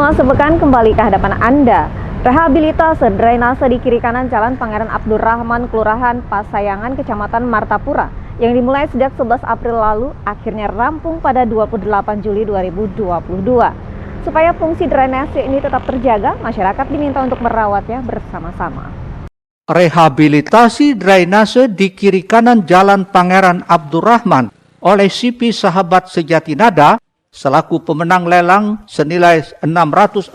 Selama sepekan kembali ke hadapan Anda, rehabilitasi drainase di kiri kanan Jalan Pangeran Abdurrahman, Kelurahan Pasayangan, Kecamatan Martapura, yang dimulai sejak 11 April lalu, akhirnya rampung pada 28 Juli 2022. Supaya fungsi drainase ini tetap terjaga, masyarakat diminta untuk merawatnya bersama-sama. Rehabilitasi drainase di kiri kanan Jalan Pangeran Abdurrahman oleh CP Sahabat Sejatinada selaku pemenang lelang senilai 640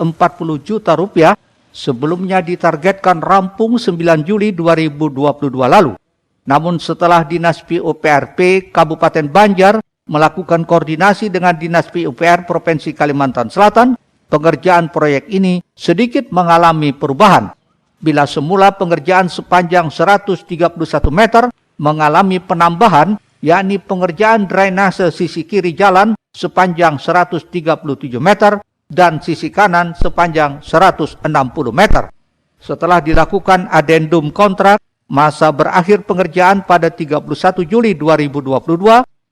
juta rupiah sebelumnya ditargetkan rampung 9 Juli 2022 lalu. Namun setelah Dinas PUPRP Kabupaten Banjar melakukan koordinasi dengan Dinas PUPR Provinsi Kalimantan Selatan, pengerjaan proyek ini sedikit mengalami perubahan. Bila semula pengerjaan sepanjang 131 meter mengalami penambahan, yakni pengerjaan drainase sisi kiri jalan sepanjang 137 meter dan sisi kanan sepanjang 160 meter. Setelah dilakukan adendum kontrak, masa berakhir pengerjaan pada 31 Juli 2022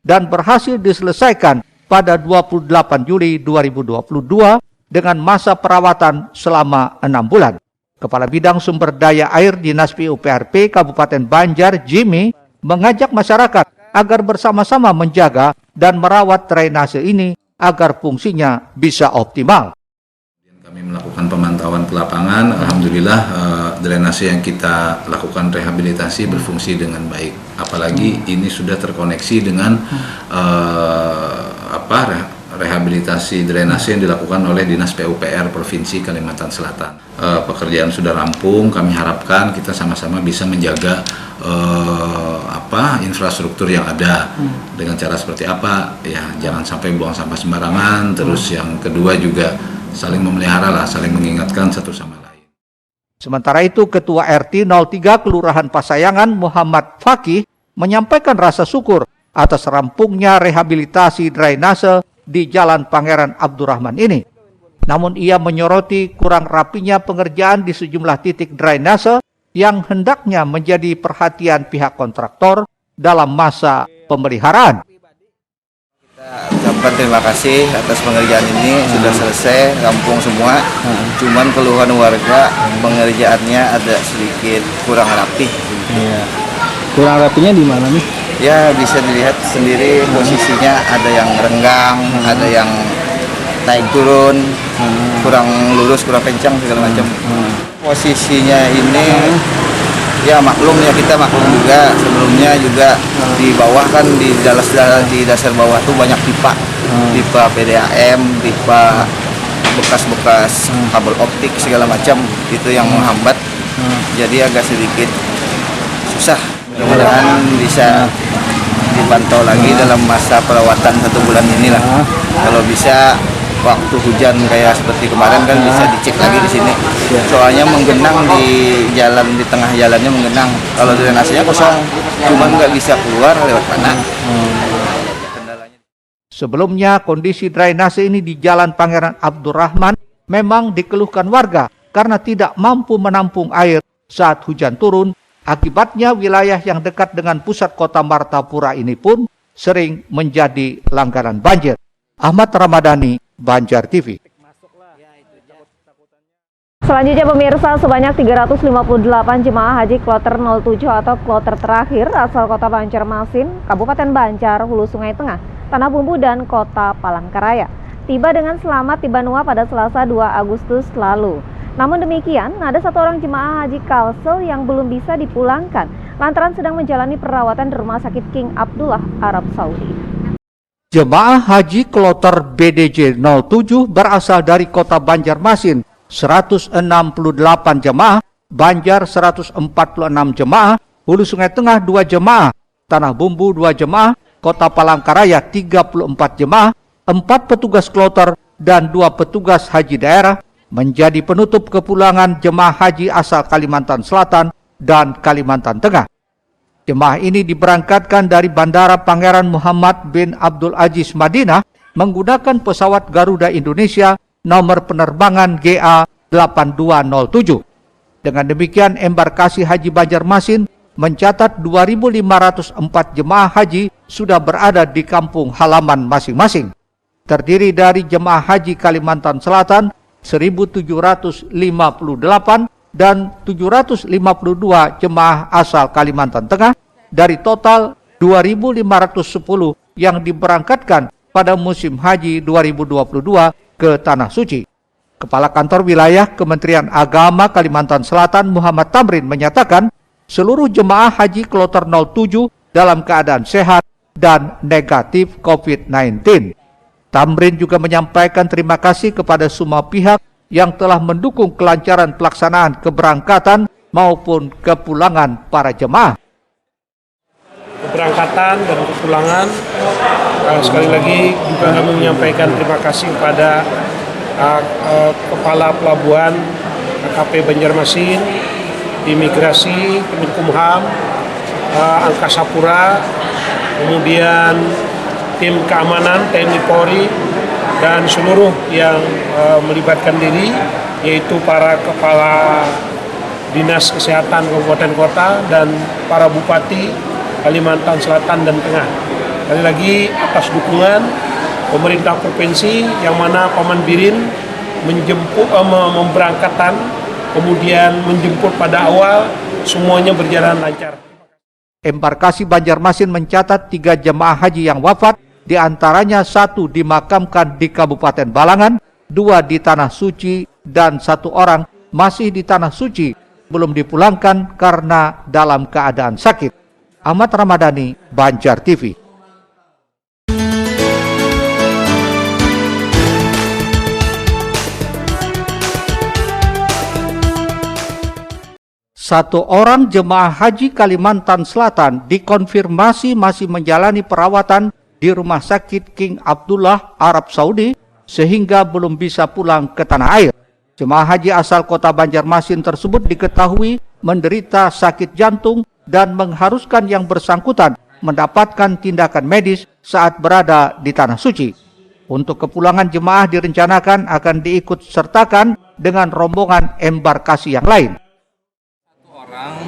dan berhasil diselesaikan pada 28 Juli 2022 dengan masa perawatan selama 6 bulan. Kepala Bidang Sumber Daya Air Dinas PUPRP Kabupaten Banjar, Jimmy, mengajak masyarakat agar bersama-sama menjaga dan merawat drainase ini agar fungsinya bisa optimal. Kami melakukan pemantauan ke lapangan, alhamdulillah drainase yang kita lakukan rehabilitasi berfungsi dengan baik. Apalagi ini sudah terkoneksi dengan rehabilitasi drainase yang dilakukan oleh Dinas PUPR Provinsi Kalimantan Selatan. Pekerjaan sudah rampung, kami harapkan kita sama-sama bisa menjaga infrastruktur yang ada dengan cara seperti apa, ya jangan sampai buang sampah sembarangan. Terus yang kedua juga saling memelihara lah, saling mengingatkan satu sama lain. Sementara itu Ketua RT 03 Kelurahan Pasayangan Muhammad Fakih menyampaikan rasa syukur atas rampungnya rehabilitasi drainase di Jalan Pangeran Abdurrahman ini. Namun ia menyoroti kurang rapinya pengerjaan di sejumlah titik drainase yang hendaknya menjadi perhatian pihak kontraktor dalam masa pemeliharaan. Kita ucapkan terima kasih atas pengerjaan ini, sudah selesai, rampung semua. Cuman keluhan warga pengerjaannya ada sedikit kurang rapi. Kurang rapinya di mana nih? Ya bisa dilihat sendiri posisinya, ada yang renggang, ada yang naik turun, kurang lurus, kurang kencang segala macam. Posisinya ini ya maklum ya, kita maklum juga sebelumnya juga di bawah kan di dasar bawah tuh banyak pipa, pipa PDAM, pipa bekas-bekas kabel optik segala macam, itu yang menghambat. Jadi agak sedikit susah. Mudah-mudahan bisa dipantau lagi dalam masa perawatan 1 bulan inilah. Kalau bisa waktu hujan kayak seperti kemarin kan bisa dicek lagi di sini. Soalnya menggenang di jalan, di tengah jalannya menggenang. Kalau drainasenya kosong, cuman nggak bisa keluar lewat mana. Sebelumnya kondisi drainase ini di Jalan Pangeran Abdurrahman memang dikeluhkan warga karena tidak mampu menampung air saat hujan turun. Akibatnya wilayah yang dekat dengan pusat kota Martapura ini pun sering menjadi langganan banjir. Ahmad Ramadhani, Banjar TV. Selanjutnya pemirsa, sebanyak 358 jemaah haji kloter 07 atau kloter terakhir asal kota Banjarmasin, Kabupaten Banjar, Hulu Sungai Tengah, Tanah Bumbu dan kota Palangkaraya tiba dengan selamat di Banua pada Selasa 2 Agustus lalu. Namun demikian, ada 1 orang jemaah haji Kalsel yang belum bisa dipulangkan lantaran sedang menjalani perawatan di Rumah Sakit King Abdullah, Arab Saudi. Jemaah haji kloter BDJ 07 berasal dari kota Banjarmasin, 168 jemaah, Banjar 146 jemaah, Hulu Sungai Tengah 2 jemaah, Tanah Bumbu 2 jemaah, kota Palangkaraya 34 jemaah, 4 petugas kloter dan 2 petugas haji daerah menjadi penutup kepulangan jemaah haji asal Kalimantan Selatan dan Kalimantan Tengah. Jemaah ini diberangkatkan dari Bandara Pangeran Muhammad bin Abdul Aziz Madinah menggunakan pesawat Garuda Indonesia nomor penerbangan GA8207. Dengan demikian, embarkasi Haji Banjarmasin mencatat 2.504 jemaah haji sudah berada di kampung halaman masing-masing. Terdiri dari jemaah haji Kalimantan Selatan 1.758 dan 752 jemaah asal Kalimantan Tengah dari total 2.510 yang diberangkatkan pada musim haji 2022 ke Tanah Suci. Kepala Kantor Wilayah Kementerian Agama Kalimantan Selatan Muhammad Tamrin menyatakan seluruh jemaah haji kloter 07 dalam keadaan sehat dan negatif COVID-19. Tamrin juga menyampaikan terima kasih kepada semua pihak yang telah mendukung kelancaran pelaksanaan keberangkatan maupun kepulangan para jemaah. Keberangkatan dan kepulangan, sekali lagi juga kami menyampaikan terima kasih kepada Kepala Pelabuhan KP Banjarmasin, Imigrasi, Kemenkumham, Angkasa Pura, kemudian tim keamanan TNI Polri, dan seluruh yang melibatkan diri, yaitu para kepala dinas kesehatan kabupaten kota dan para bupati Kalimantan Selatan dan Tengah. Sekali lagi atas dukungan pemerintah provinsi yang mana Paman Birin menjemput memberangkatkan, kemudian menjemput pada awal, semuanya berjalan lancar. Embarkasi Banjarmasin mencatat 3 jemaah haji yang wafat, di antaranya 1 dimakamkan di Kabupaten Balangan, 2 di Tanah Suci, dan 1 orang masih di Tanah Suci belum dipulangkan karena dalam keadaan sakit. Ahmad Ramadhani, Banjar TV. Satu orang jemaah haji Kalimantan Selatan dikonfirmasi masih menjalani perawatan di Rumah Sakit King Abdullah, Arab Saudi, sehingga belum bisa pulang ke tanah air. Jemaah haji asal kota Banjarmasin tersebut diketahui menderita sakit jantung dan mengharuskan yang bersangkutan mendapatkan tindakan medis saat berada di Tanah Suci. Untuk kepulangan jemaah direncanakan akan diikut sertakan dengan rombongan embarkasi yang lain. Orang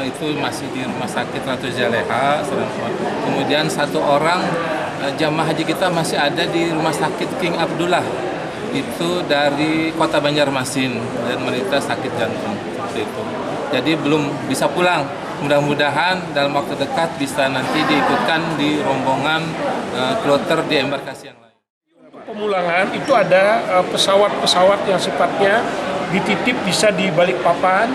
itu masih di Rumah Sakit Ratu Zaleha, kemudian 1 orang jamaah haji kita masih ada di Rumah Sakit King Abdullah, itu dari kota Banjarmasin dan menderita sakit jantung seperti itu. Jadi belum bisa pulang. Mudah-mudahan dalam waktu dekat bisa nanti diikutkan di rombongan kloter di embarkasi yang lain. Pemulangan itu ada pesawat-pesawat yang sifatnya dititip bisa di Balikpapan,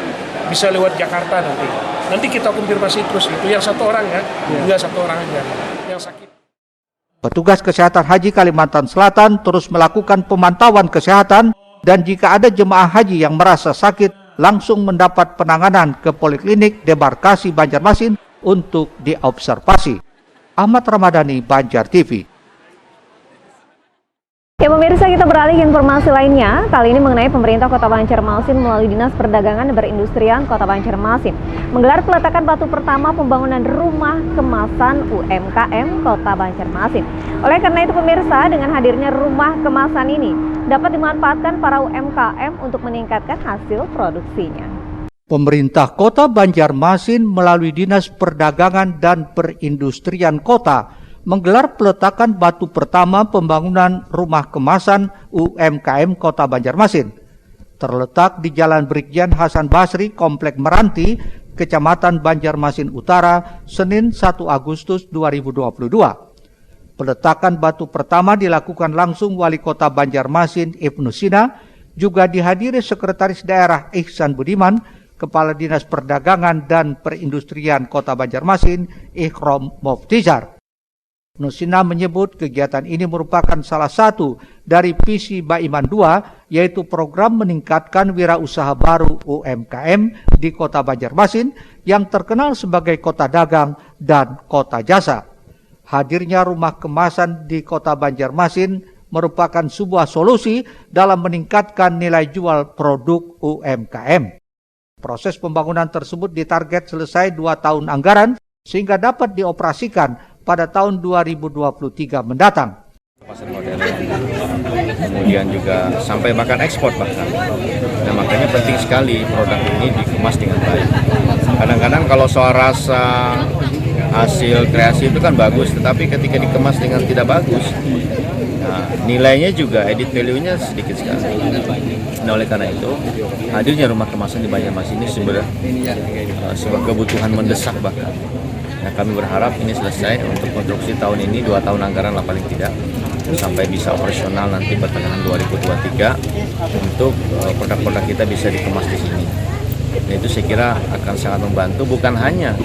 bisa lewat Jakarta nanti. Nanti kita konfirmasi terus, itu yang 1 orang ya, enggak 1 orang aja yang sakit. Petugas Kesehatan Haji Kalimantan Selatan terus melakukan pemantauan kesehatan dan jika ada jemaah haji yang merasa sakit langsung mendapat penanganan ke Poliklinik Debarkasi Banjarmasin untuk diobservasi. Ahmad Ramadhani, Banjar TV. Ya pemirsa, kita beralih ke informasi lainnya. Kali ini mengenai pemerintah Kota Banjarmasin melalui Dinas Perdagangan dan Perindustrian Kota Banjarmasin menggelar peletakan batu pertama pembangunan rumah kemasan UMKM Kota Banjarmasin. Oleh karena itu pemirsa, dengan hadirnya rumah kemasan ini dapat dimanfaatkan para UMKM untuk meningkatkan hasil produksinya. Pemerintah Kota Banjarmasin melalui Dinas Perdagangan dan Perindustrian Kota menggelar peletakan batu pertama pembangunan rumah kemasan UMKM Kota Banjarmasin. Terletak di Jalan Brigjen Hasan Basri, Komplek Meranti, Kecamatan Banjarmasin Utara, Senin 1 Agustus 2022. Peletakan batu pertama dilakukan langsung Wali Kota Banjarmasin Ibnu Sina, juga dihadiri Sekretaris Daerah Ihsan Budiman, Kepala Dinas Perdagangan dan Perindustrian Kota Banjarmasin Ikhrom Moftizar. Nusina menyebut kegiatan ini merupakan salah satu dari visi Baiman 2, yaitu program meningkatkan wirausaha baru UMKM di Kota Banjarmasin yang terkenal sebagai kota dagang dan kota jasa. Hadirnya rumah kemasan di Kota Banjarmasin merupakan sebuah solusi dalam meningkatkan nilai jual produk UMKM. Proses pembangunan tersebut ditarget selesai 2 tahun anggaran sehingga dapat dioperasikan pada tahun 2023 mendatang. Pasar modern, kemudian juga sampai bahkan ekspor bahkan. Nah makanya penting sekali produk ini dikemas dengan baik. Kadang-kadang kalau soal rasa, hasil kreasi itu kan bagus, tetapi ketika dikemas dengan tidak bagus, nah, nilainya juga added value-nya sedikit sekali. Nah, oleh karena itu hadirnya rumah kemasan di Banjarmasin ini sebenarnya sebuah kebutuhan mendesak bahkan. Nah, kami berharap ini selesai untuk konstruksi tahun ini, 2 tahun anggaran lah paling tidak, sampai bisa operasional nanti pertengahan 2023 untuk produk-produk kita bisa dikemas di sini. Nah, itu saya kira akan sangat membantu bukan hanya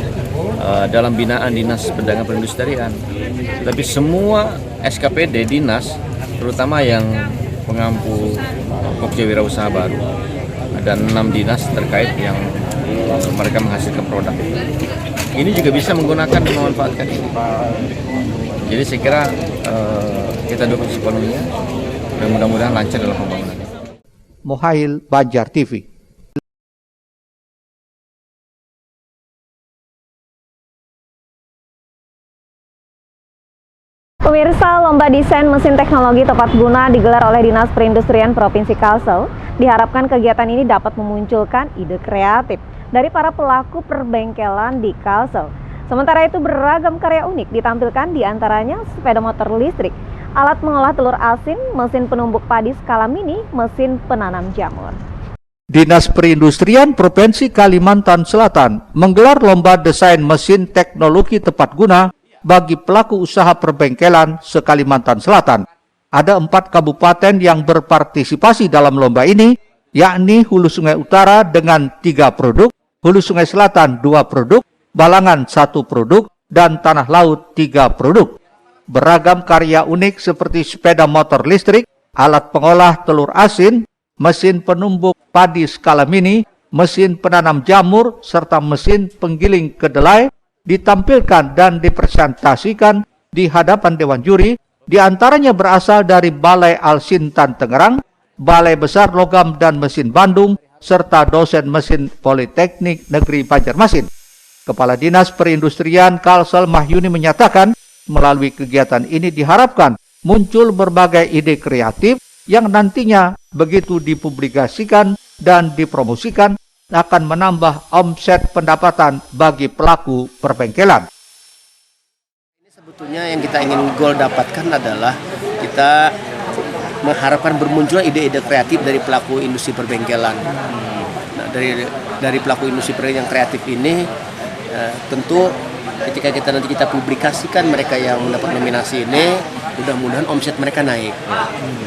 dalam binaan Dinas Perdagangan Perindustrian, tapi semua SKPD dinas, terutama yang pengampu Pokja Wirausaha Baru. Ada 6 dinas terkait yang mereka menghasilkan produk. Ini juga bisa menggunakan dan memanfaatkan ini. Jadi saya kira kita dukung sepenuhnya dan mudah-mudahan lancar dalam pembangunan. Mohail, Banjar TV. Pemirsa, lomba desain mesin teknologi tepat guna digelar oleh Dinas Perindustrian Provinsi Kalsel. Diharapkan kegiatan ini dapat memunculkan ide kreatif dari para pelaku perbengkelan di Kalsel. Sementara itu beragam karya unik ditampilkan, diantaranya sepeda motor listrik, alat mengolah telur asin, mesin penumbuk padi skala mini, mesin penanam jamur. Dinas Perindustrian Provinsi Kalimantan Selatan menggelar lomba desain mesin teknologi tepat guna bagi pelaku usaha perbengkelan se-Kalimantan Selatan. Ada 4 kabupaten yang berpartisipasi dalam lomba ini, yakni Hulu Sungai Utara dengan 3 produk, Hulu Sungai Selatan 2 produk, Balangan 1 produk, dan Tanah Laut 3 produk. Beragam karya unik seperti sepeda motor listrik, alat pengolah telur asin, mesin penumbuk padi skala mini, mesin penanam jamur, serta mesin penggiling kedelai ditampilkan dan dipresentasikan di hadapan Dewan Juri, diantaranya berasal dari Balai Al-Sintan Tangerang, Balai Besar Logam dan Mesin Bandung, serta dosen mesin Politeknik Negeri Banjarmasin. Kepala Dinas Perindustrian Kalsel Mahyuni menyatakan, melalui kegiatan ini diharapkan muncul berbagai ide kreatif yang nantinya begitu dipublikasikan dan dipromosikan akan menambah omset pendapatan bagi pelaku perbengkelan. Ini sebetulnya yang kita ingin goal dapatkan adalah kita mengharapkan bermunculan ide-ide kreatif dari pelaku industri perbengkelan. Nah, dari pelaku industri yang kreatif ini, tentu ketika kita publikasikan mereka yang mendapat nominasi ini, mudah-mudahan omset mereka naik.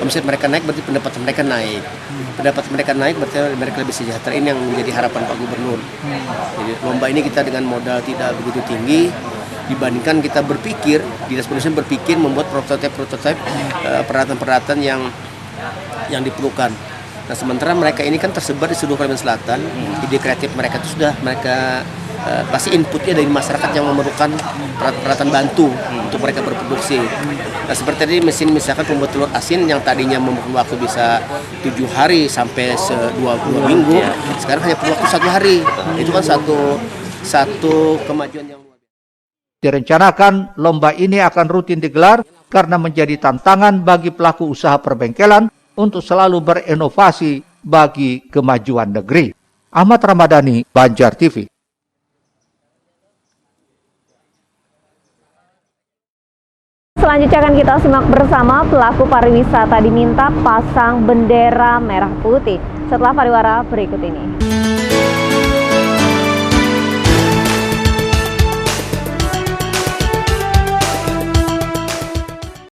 Omset mereka naik berarti pendapatan mereka naik. Pendapat mereka naik berarti mereka lebih sejahtera. Ini yang menjadi harapan Pak Gubernur. Jadi lomba ini kita dengan modal tidak begitu tinggi dibandingkan kita berpikir, Dinas Perindustrian berpikir membuat prototipe peralatan-peralatan yang diperlukan. Nah, sementara mereka ini kan tersebar di seluruh Kalimantan Selatan. Ide kreatif mereka itu sudah mereka pasti inputnya dari masyarakat yang memerlukan peralatan bantu untuk mereka berproduksi. Nah, seperti tadi mesin misalkan pembuat telur asin yang tadinya membutuhkan waktu bisa 7 hari sampai 2 minggu, sekarang hanya perlu waktu 1 hari. Itu kan satu kemajuan yang luar biasa. Direncanakan lomba ini akan rutin digelar karena menjadi tantangan bagi pelaku usaha perbengkelan untuk selalu berinovasi bagi kemajuan negeri. Ahmad Ramadhani, Banjar TV. Selanjutnya akan kita simak bersama, pelaku pariwisata diminta pasang bendera merah putih setelah pariwara berikut ini.